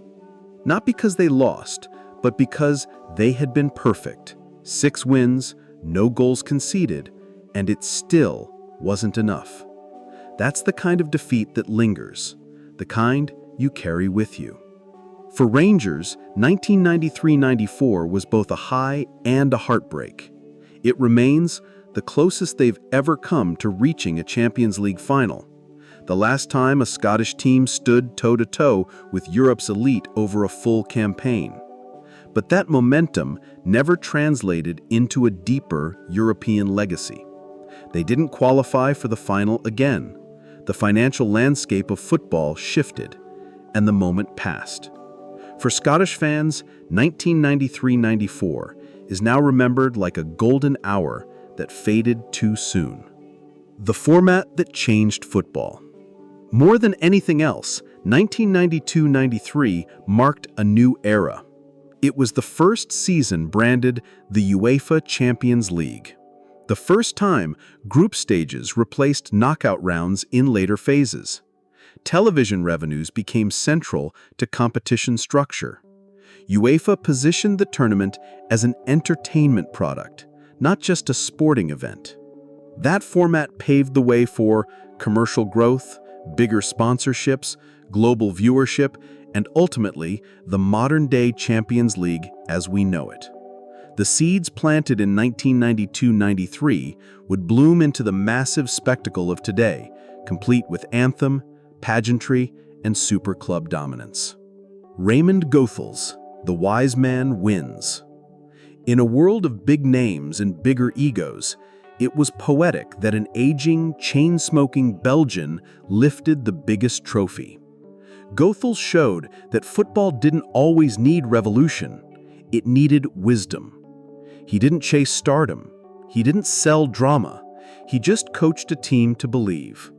Not because they lost, but because they had been perfect. 6 wins, no goals conceded, and it still wasn't enough. That's the kind of defeat that lingers, the kind you carry with you. For Rangers, 1993-94 was both a high and a heartbreak. It remains the closest they've ever come to reaching a Champions League final. The last time a Scottish team stood toe-to-toe with Europe's elite over a full campaign. But that momentum never translated into a deeper European legacy. They didn't qualify for the final again. The financial landscape of football shifted, and the moment passed. For Scottish fans, 1993-94 is now remembered like a golden hour that faded too soon. The format that changed football. More than anything else, 1992-93 marked a new era. It was the first season branded the UEFA Champions League. The first time group stages replaced knockout rounds in later phases. Television revenues became central to competition structure. UEFA positioned the tournament as an entertainment product, not just a sporting event. That format paved the way for commercial growth, bigger sponsorships, global viewership, and ultimately, the modern-day Champions League as we know it. The seeds planted in 1992-93 would bloom into the massive spectacle of today, complete with anthem, pageantry, and super club dominance. Raymond Goethals, the wise man, wins. In a world of big names and bigger egos, it was poetic that an aging, chain-smoking Belgian lifted the biggest trophy. Goethals showed that football didn't always need revolution, it needed wisdom. He didn't chase stardom, he didn't sell drama, he just coached a team to believe.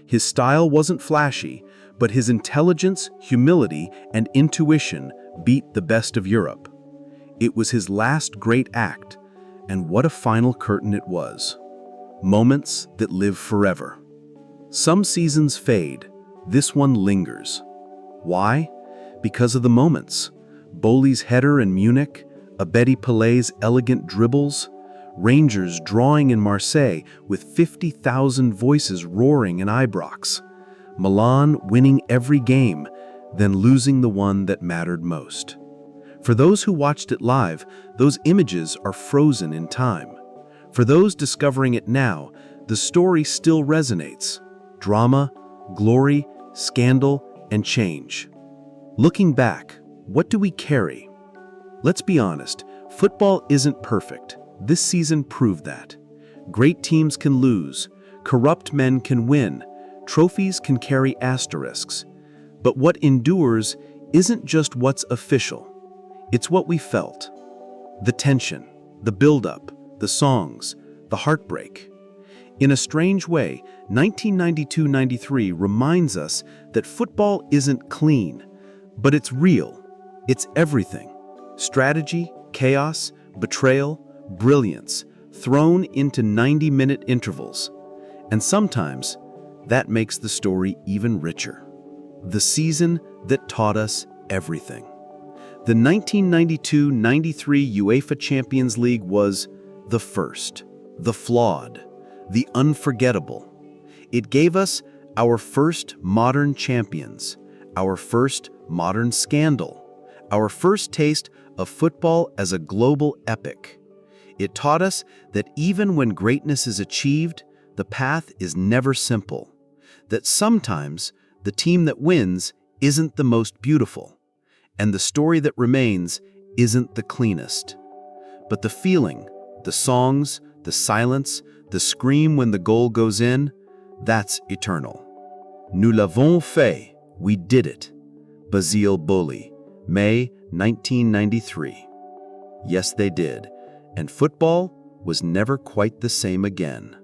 His style wasn't flashy, but his intelligence, humility, and intuition beat the best of Europe. It was his last great act, and what a final curtain it was. Moments that live forever. Some seasons fade, this one lingers. Why? Because of the moments. Boli's header in Munich, Abedi Pelé's elegant dribbles, Rangers drawing in Marseille with 50,000 voices roaring in Ibrox, Milan winning every game, then losing the one that mattered most. For those who watched it live, those images are frozen in time. For those discovering it now, the story still resonates. Drama, glory, scandal, and change. Looking back, what do we carry? Let's be honest, football isn't perfect. This season proved that. Great teams can lose, corrupt men can win, trophies can carry asterisks. But what endures isn't just what's official. It's what we felt. The tension, the build-up, the songs, the heartbreak. In a strange way, 1992-93 reminds us that football isn't clean, but it's real. It's everything. Strategy, chaos, betrayal, brilliance, thrown into 90-minute intervals. And sometimes, that makes the story even richer. The season that taught us everything. The 1992-93 UEFA Champions League was the first, the flawed, the unforgettable. It gave us our first modern champions, our first modern scandal, our first taste of football as a global epic. It taught us that even when greatness is achieved, the path is never simple, that sometimes the team that wins isn't the most beautiful, and the story that remains isn't the cleanest. But the feeling, the songs, the silence, the scream when the goal goes in, that's eternal. Nous l'avons fait, we did it. Basile Boli, May 1993. Yes, they did, and football was never quite the same again.